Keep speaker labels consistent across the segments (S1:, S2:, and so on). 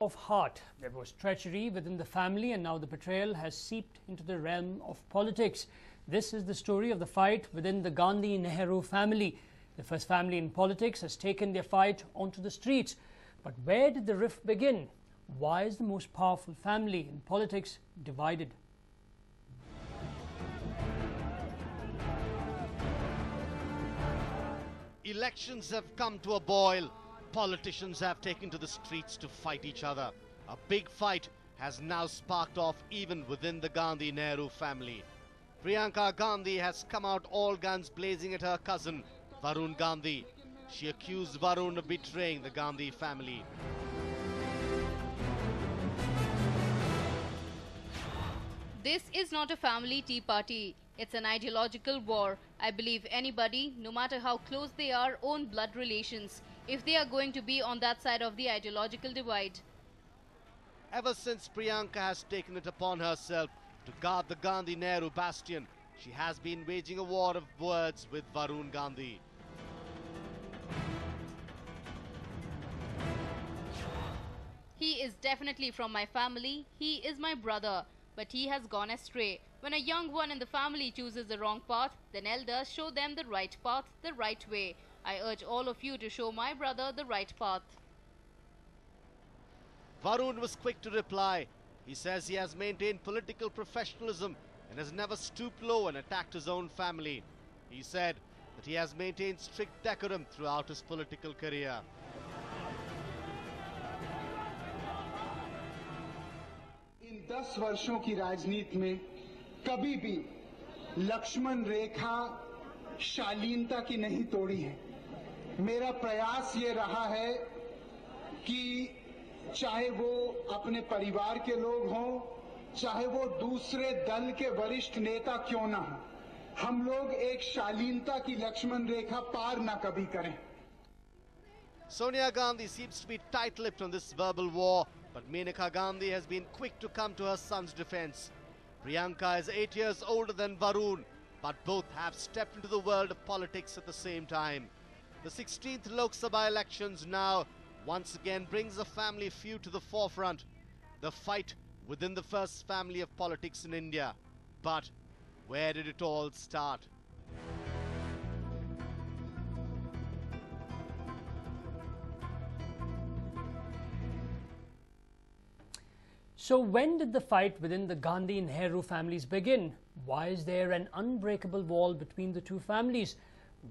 S1: Of heart. There was treachery within the family, and now the betrayal has seeped into the realm of politics. This is the story of the fight within the Gandhi-Nehru family. The first family in politics has taken their fight onto the streets. But where did the rift begin? Why is the most powerful family in politics divided?
S2: Elections have come to a boil. Politicians have taken to the streets to fight each other. A big fight has now sparked off even within the Gandhi-Nehru family. Priyanka Gandhi has come out all guns blazing at her cousin, Varun Gandhi. She accused Varun of betraying the Gandhi family.
S3: This is not a family tea party. It's an ideological war. I believe anybody, no matter how close they are, own blood relations, if they are going to be on that side of the ideological divide.
S2: Ever since Priyanka has taken it upon herself to guard the Gandhi-Nehru bastion, she has been waging a war of words with Varun Gandhi.
S3: He is definitely from my family. He is my brother. But he has gone astray. When a young one in the family chooses the wrong path, then elders show them the right path, the right way. I urge all of you to show my brother the right path.
S2: Varun was quick to reply. He says he has maintained political professionalism and has never stooped low and attacked his own family. He said that he has maintained strict decorum throughout his political career.
S4: इन 10 वर्षों की राजनीति में कभी भी लक्ष्मण रेखा शालीनता की नहीं तोड़ी है। मेरा प्रयास ये रहा है कि चाहे वो अपने परिवार के लोग हों, चाहे वो दूसरे दल के वरिष्ठ नेता क्यों ना हो, हम लोग एक शालीनता की लक्ष्मण रेखा पार ना कभी करें।
S2: Sonia Gandhi seems to be tight-lipped on this verbal war, but Menaka Gandhi has been quick to come to her son's defense. Priyanka is 8 years older than Varun, but both have stepped into the world of politics at the same time. The 16th Lok Sabha elections now once again brings a family feud to the forefront. The fight within the first family of politics in India. But where did it all start?
S1: So when did the fight within the Gandhi and Nehru families begin? Why is there an unbreakable wall between the two families?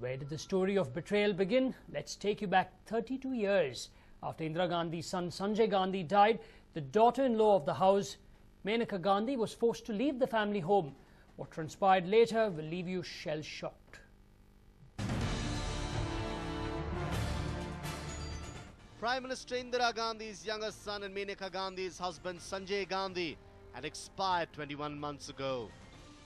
S1: Where did the story of betrayal begin? Let's take you back 32 years. After Indira Gandhi's son Sanjay Gandhi died, the daughter-in-law of the house, Menaka Gandhi, was forced to leave the family home. What transpired later will leave you shell-shocked.
S2: Prime Minister Indira Gandhi's younger son and Menaka Gandhi's husband Sanjay Gandhi had expired 21 months ago.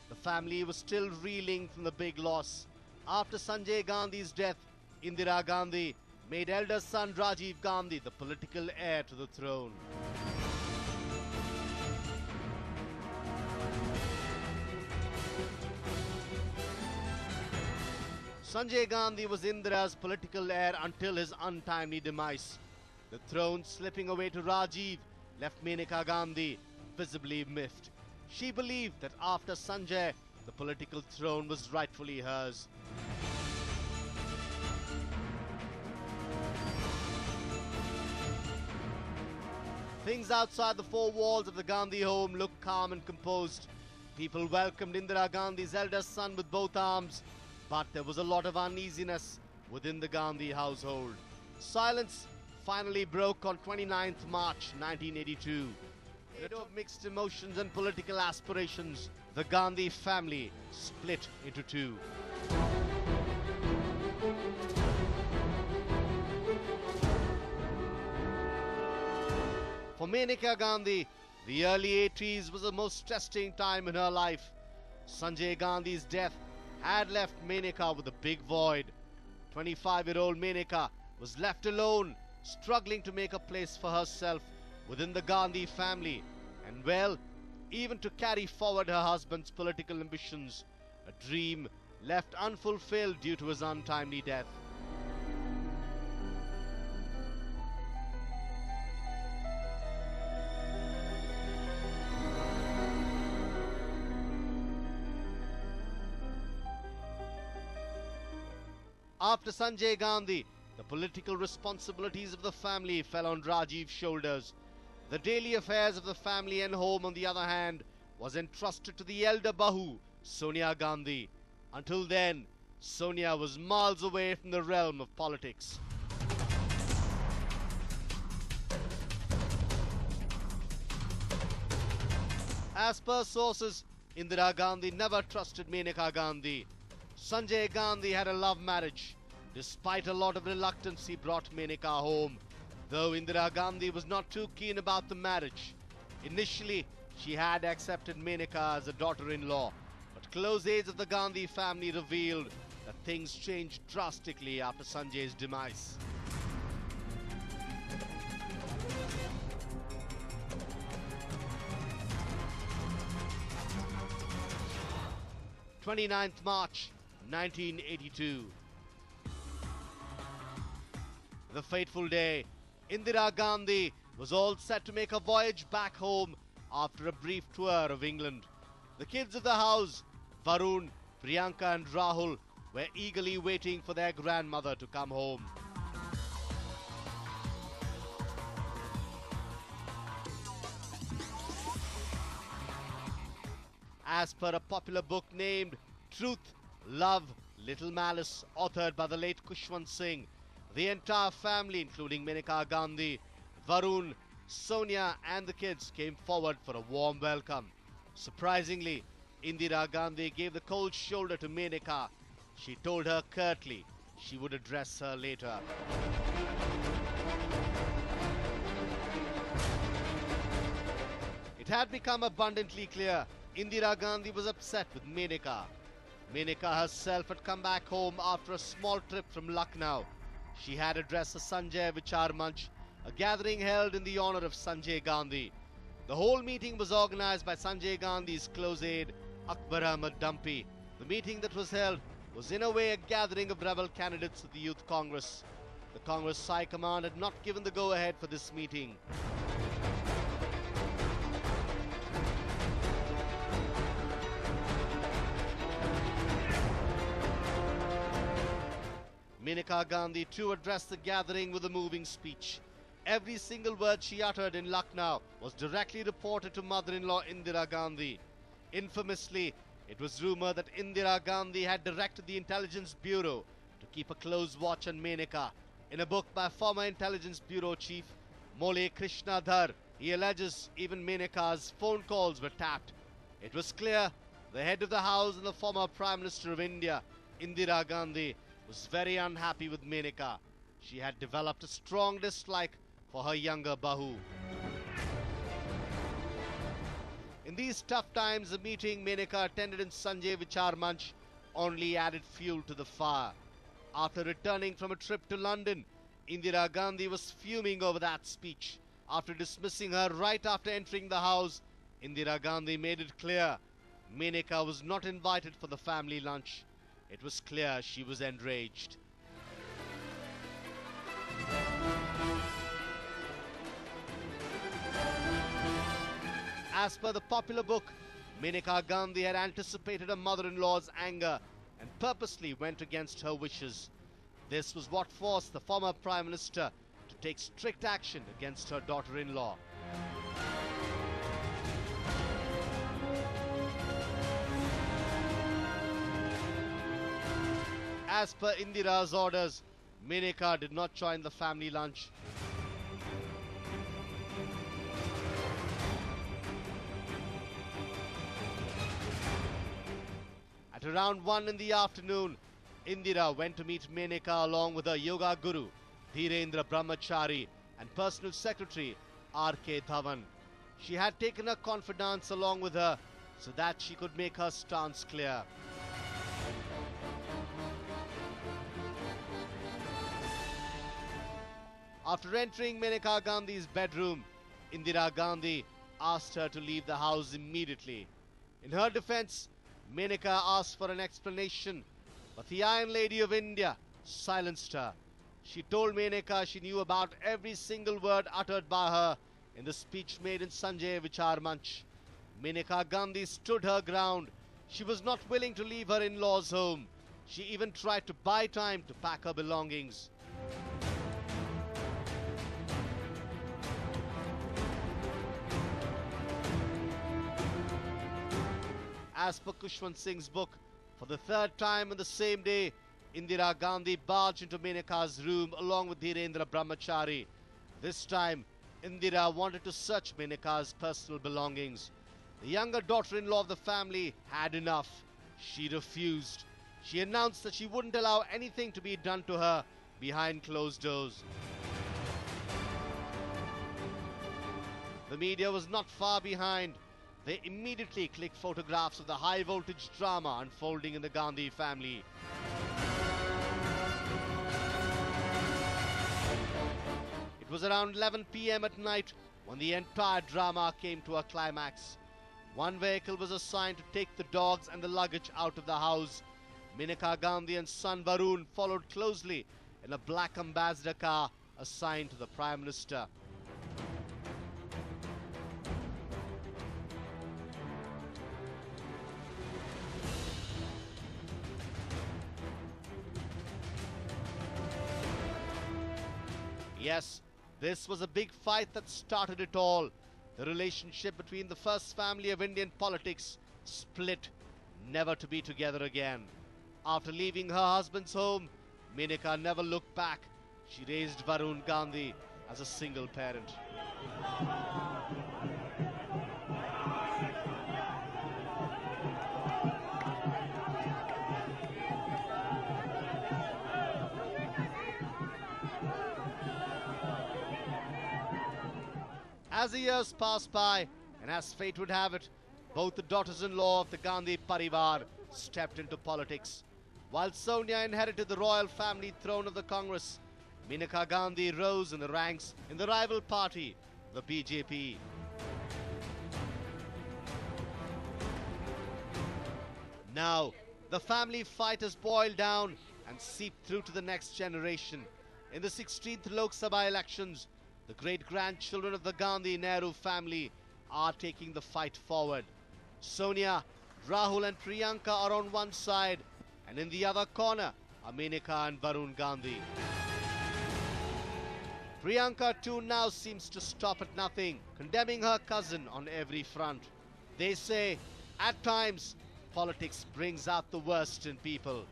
S2: The family was still reeling from the big loss. After Sanjay Gandhi's death, Indira Gandhi made elder son Rajiv Gandhi the political heir to the throne. Sanjay Gandhi was Indira's political heir until his untimely demise. The throne slipping away to Rajiv left Menaka Gandhi visibly miffed. She believed that after Sanjay, the political throne was rightfully hers. Things outside the four walls of the Gandhi home looked calm and composed. People welcomed Indira Gandhi's eldest son with both arms. But there was a lot of uneasiness within the Gandhi household. Silence finally broke on 29th March 1982. Amid of mixed emotions and political aspirations, the Gandhi family split into two. For Menaka Gandhi, the early 80s was the most testing time in her life. Sanjay Gandhi's death had left Menaka with a big void. 25-year-old Menaka was left alone, struggling to make a place for herself within the Gandhi family, and well, even to carry forward her husband's political ambitions, a dream left unfulfilled due to his untimely death. After Sanjay Gandhi, the political responsibilities of the family fell on Rajiv's shoulders. The daily affairs of the family and home, on the other hand, was entrusted to the elder Bahu, Sonia Gandhi. Until then, Sonia was miles away from the realm of politics. As per sources, Indira Gandhi never trusted Menaka Gandhi. Sanjay Gandhi had a love marriage. Despite a lot of reluctance, he brought Menaka home, though Indira Gandhi was not too keen about the marriage. Initially, she had accepted Menaka as a daughter-in-law, but close aides of the Gandhi family revealed that things changed drastically after Sanjay's demise. March 29, 1982. The fateful day, Indira Gandhi was all set to make a voyage back home after a brief tour of England. The kids of the house, Varun, Priyanka and Rahul, were eagerly waiting for their grandmother to come home. As per a popular book named Truth, Love, Little Malice, authored by the late Kushwant Singh, the entire family, including Menaka Gandhi, Varun, Sonia and the kids, came forward for a warm welcome. Surprisingly, Indira Gandhi gave the cold shoulder to Menaka. She told her curtly she would address her later. It had become abundantly clear Indira Gandhi was upset with Menaka. Menaka herself had come back home after a small trip from Lucknow. She had addressed a Sanjay Vichar Manch, a gathering held in the honor of Sanjay Gandhi. The whole meeting was organized by Sanjay Gandhi's close aide, Akbar Ahmad Dumpy. The meeting that was held was in a way a gathering of rebel candidates of the Youth Congress. The Congress High Command had not given the go-ahead for this meeting. Menaka Gandhi too addressed the gathering with a moving speech. Every single word she uttered in Lucknow was directly reported to mother-in-law Indira Gandhi. Infamously, it was rumored that Indira Gandhi had directed the Intelligence Bureau to keep a close watch on Menaka. In a book by former Intelligence Bureau Chief Mole Krishna Dhar, he alleges even Menaka's phone calls were tapped. It was clear the head of the house and the former Prime Minister of India, Indira Gandhi, was very unhappy with Menaka. She had developed a strong dislike for her younger Bahu. In these tough times, the meeting Menaka attended in Sanjay Vichar Manch only added fuel to the fire. After returning from a trip to London, Indira Gandhi was fuming over that speech. After dismissing her right after entering the house, Indira Gandhi made it clear Menaka was not invited for the family lunch. It was clear she was enraged. As per the popular book, Menaka Gandhi had anticipated her mother-in-law's anger and purposely went against her wishes. This was what forced the former Prime Minister to take strict action against her daughter-in-law. As per Indira's orders, Menaka did not join the family lunch. At around 1 in the afternoon, Indira went to meet Menaka along with her yoga guru, Dhirendra Brahmachari, and personal secretary, R.K. Dhawan. She had taken her confidants along with her so that she could make her stance clear. After entering Menaka Gandhi's bedroom, Indira Gandhi asked her to leave the house immediately. In her defense, Menaka asked for an explanation, but the Iron Lady of India silenced her. She told Menaka she knew about every single word uttered by her in the speech made in Sanjay Vichar Manch. Menaka Gandhi stood her ground. She was not willing to leave her in-laws' home. She even tried to buy time to pack her belongings. As per Kushwant Singh's book, for the third time on the same day, Indira Gandhi barged into Menaka's room along with Dhirendra Brahmachari. This time, Indira wanted to search Menaka's personal belongings. The younger daughter-in-law of the family had enough. She refused. She announced that she wouldn't allow anything to be done to her behind closed doors. The media was not far behind. They immediately clicked photographs of the high-voltage drama unfolding in the Gandhi family. It was around 11 p.m. at night when the entire drama came to a climax. One vehicle was assigned to take the dogs and the luggage out of the house. Menaka Gandhi and son Varun followed closely in a black ambassador car assigned to the Prime Minister. Yes, this was a big fight that started it all. The relationship between the first family of Indian politics split, never to be together again. After leaving her husband's home, Menaka never looked back. She raised Varun Gandhi as a single parent. As the years passed by, and as fate would have it, both the daughters-in-law of the Gandhi Parivar stepped into politics. While Sonia inherited the royal family throne of the Congress, Menaka Gandhi rose in the ranks in the rival party, the BJP. Now, the family fight has boiled down and seeped through to the next generation. In the 16th Lok Sabha elections, the great-grandchildren of the Gandhi-Nehru family are taking the fight forward. Sonia, Rahul and Priyanka are on one side, and in the other corner are Menaka and Varun Gandhi. Priyanka too now seems to stop at nothing, condemning her cousin on every front. They say, at times, politics brings out the worst in people.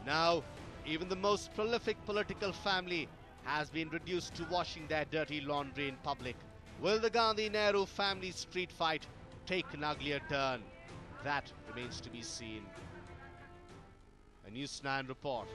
S2: Now, even the most prolific political family has been reduced to washing their dirty laundry in public. Will the Gandhi-Nehru family street fight take an uglier turn? That remains to be seen. A News9 report.